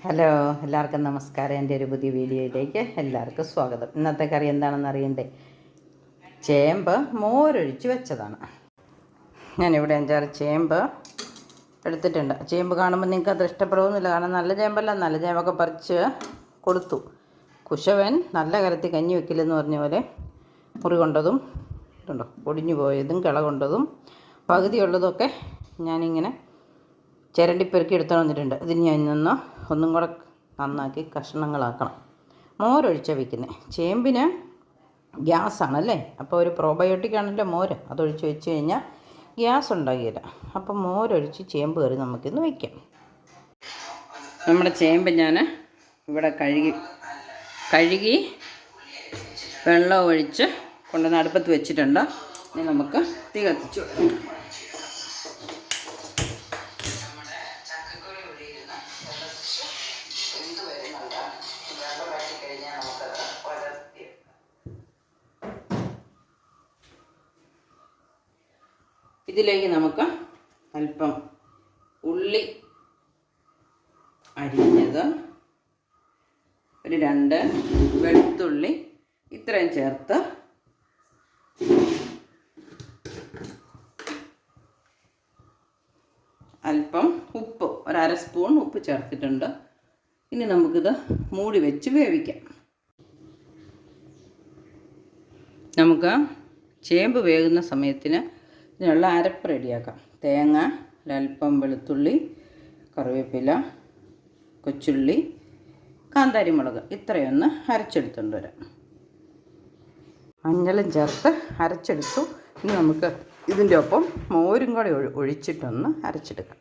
Hello, എല്ലാവർക്കും നമസ്കാരം. എൻ്റെ ഒരു പുതിയ വീഡിയോയിലേക്ക് എല്ലാവർക്കും സ്വാഗതം. ഇന്നത്തെ കറി എന്താണെന്ന് അറിയണ്ടേ? ചേമ്പ് മോരൊഴിച്ച് വെച്ചതാണ്. ഞാനിവിടെ 5-6 ചേമ്പ് എടുത്തിട്ടുണ്ട്. ചേമ്പ് കാണുമ്പോൾ നിങ്ങൾക്ക് അത് ഇഷ്ടപ്പെടുകയൊന്നുമില്ല, കാരണം നല്ല ചേമ്പല്ല. നല്ല ചേമ്പൊക്കെ പറിച്ച് കൊടുത്തു. കുശവൻ നല്ല കരത്തി കഞ്ഞി വെക്കില്ലെന്ന് പറഞ്ഞ പോലെ മുറി കൊണ്ടതും ഇതുണ്ടോ, പൊടിഞ്ഞു പോയതും കിള കൊണ്ടതും പകുതിയുള്ളതൊക്കെ ഞാനിങ്ങനെ ചിരണ്ടിപ്പെറുക്കി എടുത്തു വന്നിട്ടുണ്ട്. ഇതിന് ഞാൻ നിന്ന് ഒന്നും കൂടെ നന്നാക്കി കഷ്ണങ്ങളാക്കണം. മോരൊഴിച്ചാൽ വയ്ക്കുന്നത്. ചേമ്പിന് ഗ്യാസാണല്ലേ, അപ്പോൾ ഒരു പ്രോബയോട്ടിക് ആണല്ലോ മോര്. അതൊഴിച്ച് വെച്ച് കഴിഞ്ഞാൽ ഗ്യാസ് ഉണ്ടാകില്ല. അപ്പം മോരൊഴിച്ച് ചേമ്പ് കറി നമുക്കിന്ന് വയ്ക്കാം. നമ്മുടെ ചേമ്പ് ഞാൻ ഇവിടെ കഴുകി വെള്ളം ഒഴിച്ച് കൊണ്ടുവന്ന് അടുപ്പത്ത് വെച്ചിട്ടുണ്ട്. ഇനി നമുക്ക് തീ കത്തിച്ചു. ഇതിലേക്ക് നമുക്ക് അല്പം ഉള്ളി അരിഞ്ഞത്, ഒരു 2 വെളുത്തുള്ളി ഇത്രയും ചേർത്ത് അല്പം ഉപ്പ്, ഒരു 1/2 സ്പൂൺ ഉപ്പ് ചേർത്തിട്ടുണ്ട്. ഇനി നമുക്കിത് മൂടി വെച്ച് വേവിക്കാം. നമുക്ക് ചേമ്പ് വേകുന്ന സമയത്തിന് ഇതിനുള്ള അരപ്പ് റെഡിയാക്കാം. തേങ്ങ, ഒരല്പം വെളുത്തുള്ളി, കറിവേപ്പില, കൊച്ചുള്ളി, കാന്താരി മുളക് ഇത്രയൊന്ന് അരച്ചെടുത്തുകൊണ്ട് വരാം. മഞ്ഞളും ചേർത്ത് അരച്ചെടുത്തു. ഇനി നമുക്ക് ഇതിൻ്റെ ഒപ്പം മോരും കൂടെ ഒഴിച്ചിട്ടൊന്ന് അരച്ചെടുക്കാം.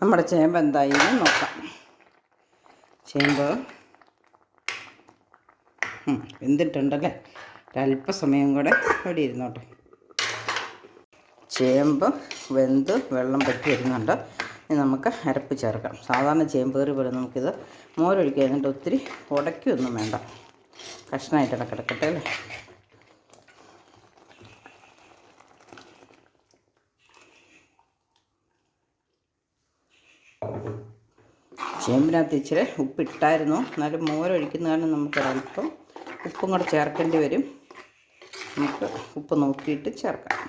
നമ്മുടെ ചേമ്പ് എന്തായാലും നോക്കാം. ചേമ്പ് വെന്തിട്ടുണ്ടല്ലേ. ഒരല്പസമയം കൂടെ ഇവിടെ ഇരുന്നോട്ടെ. ചേമ്പ് വെന്ത് വെള്ളം പറ്റി വരുന്നുണ്ട്. ഇനി നമുക്ക് അരപ്പ് ചേർക്കാം. സാധാരണ ചേമ്പ് കറി പോലെ നമുക്കിത് മോരൊഴിക്കുക. എന്നിട്ട് ഒത്തിരി ഉടയ്ക്കൊന്നും വേണ്ട, കഷ്ണമായിട്ട് കിടക്കട്ടെ അല്ലേ. ചേമ്പിനകത്ത് ഇച്ചിരി ഉപ്പിട്ടായിരുന്നു, എന്നാലും മോരൊഴിക്കുന്ന കാരണം നമുക്കൊരല്പം ഉപ്പും കൂടെ ചേർക്കേണ്ടി വരും. നമുക്ക് ഉപ്പ് നോക്കിയിട്ട് ചേർക്കാം.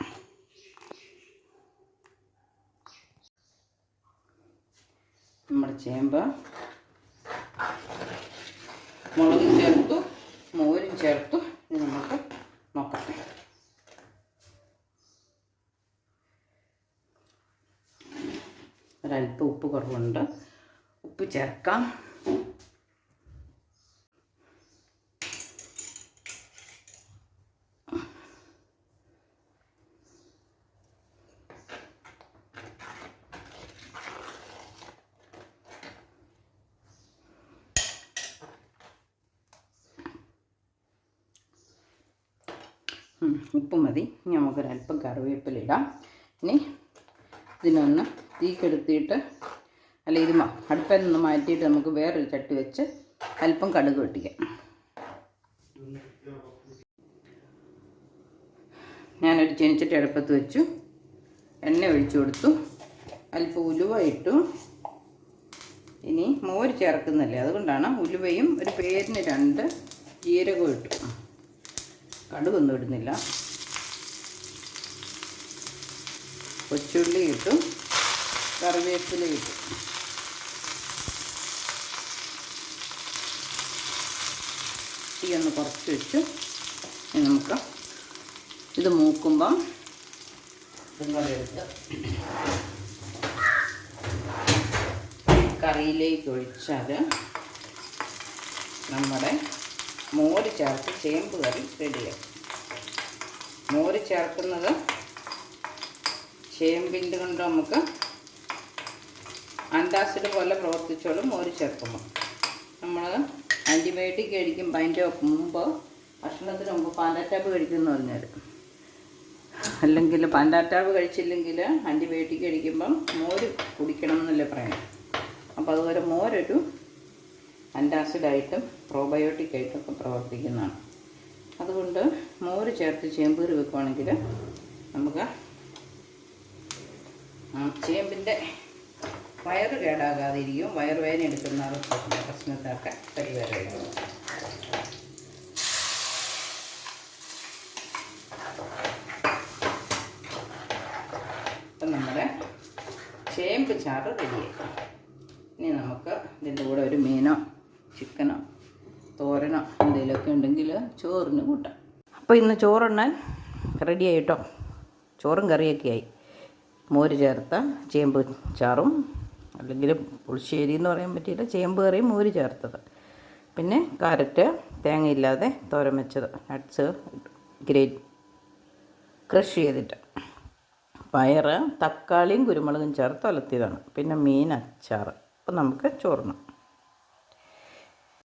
നമ്മുടെ ചേമ്പ് മുളകും ചേർത്തു, മോരും ചേർത്തു. ഇനി നമുക്ക് നോക്കാം. ഒരല്പം ഉപ്പ് കുറവുണ്ട്, ഉപ്പ് ചേർക്കാം. ഉപ്പ് മതി. ഇനി നമുക്കൊരല്പം കറിവേപ്പില ഇടാം. ഇനി ഇതിനൊന്ന് തീ കെടുത്തിയിട്ട്, അല്ല ഇത് അടുപ്പിൽ നിന്ന് മാറ്റിയിട്ട് നമുക്ക് വേറൊരു ചട്ടി വെച്ച് അല്പം കടുക് പൊട്ടിക്കാം. ഞാനൊരു ചീനച്ചട്ടി അടുപ്പത്ത് വെച്ചു, എണ്ണ ഒഴിച്ചു കൊടുത്തു, അല്പം ഉലുവ ഇട്ടു. ഇനി മോര് ചേർക്കുന്നില്ലേ, അതുകൊണ്ടാണ് ഉലുവയും ഒരു പേരിന് 2 ജീരകവും ഇട്ടു. കടുകൊന്നും ഇടുന്നില്ല. കൊച്ചുള്ളി ഇട്ടു, കറിവേപ്പില ഇട്ടു. തീ ഒന്ന് കുറച്ച് വെച്ചു. നമുക്ക് ഇത് മൂക്കുമ്പം കറിയിലേക്ക് ഒഴിച്ചാൽ നമ്മുടെ മോര് ചേർത്ത് ചേമ്പ് കറി റെഡിയായി. മോര് ചേർക്കുന്നത് ചേമ്പിൻ്റെ കൊണ്ട് നമുക്ക് ആൻറ്റാസിഡ് പോലെ പ്രവർത്തിച്ചോളും. മോര് ചേർക്കുമ്പോൾ നമ്മൾ ആൻറ്റിബയോട്ടിക് കഴിക്കുമ്പോൾ അതിൻ്റെ മുമ്പ്, ഭക്ഷണത്തിന് മുമ്പ് പാൻറ്റാറ്റാബ് കഴിക്കുമെന്ന് പറഞ്ഞാൽ, അല്ലെങ്കിൽ പാൻറ്റാറ്റാബ് കഴിച്ചില്ലെങ്കിൽ ആൻറ്റിബയോട്ടിക് കഴിക്കുമ്പം മോര് കുടിക്കണം എന്നല്ലേ പറയണം. അപ്പോൾ അതുപോലെ മോരൊരു ആൻറ്റാസിഡായിട്ടും പ്രോബയോട്ടിക്കായിട്ടൊക്കെ പ്രവർത്തിക്കുന്നതാണ്. അതുകൊണ്ട് മോര് ചേർത്ത് ചേമ്പ് കറി വെക്കുകയാണെങ്കിൽ നമുക്ക് ചേമ്പിൻ്റെ വയറ് കേടാകാതിരിക്കും. വയറുവേദന എടുക്കുന്ന പ്രശ്നത്തൊക്കെ പരിഹാരമായിരിക്കും. അപ്പം നമ്മുടെ ചേമ്പ് ചാറ് റെഡിയായി. ഇനി നമുക്ക് ഇതിൻ്റെ കൂടെ ഒരു മീനോ ചിക്കനോ തോരനോ എന്തെങ്കിലുമൊക്കെ ഉണ്ടെങ്കിൽ ചോറിന് കൂട്ടാം. അപ്പോൾ ഇന്ന് ചോറുണ്ണാൻ റെഡിയായി കേട്ടോ. ചോറും കറിയൊക്കെ ആയി. മോര് ചേർത്ത ചേമ്പ് ചാറും, അല്ലെങ്കിൽ പുളിശ്ശേരി എന്ന് പറയാൻ പറ്റിയില്ല, ചേമ്പ് കറിയും മോര് ചേർത്തത്, പിന്നെ കാരറ്റ് തേങ്ങയില്ലാതെ തോരൻ വെച്ചത്, നട്ട്സ് ക്രഷ് ചെയ്തിട്ട്, പയറ് തക്കാളിയും കുരുമുളകും ചേർത്ത് ഒലത്തിയതാണ്, പിന്നെ മീൻ അച്ചാറ്. അപ്പോൾ നമുക്ക് ചോറിന്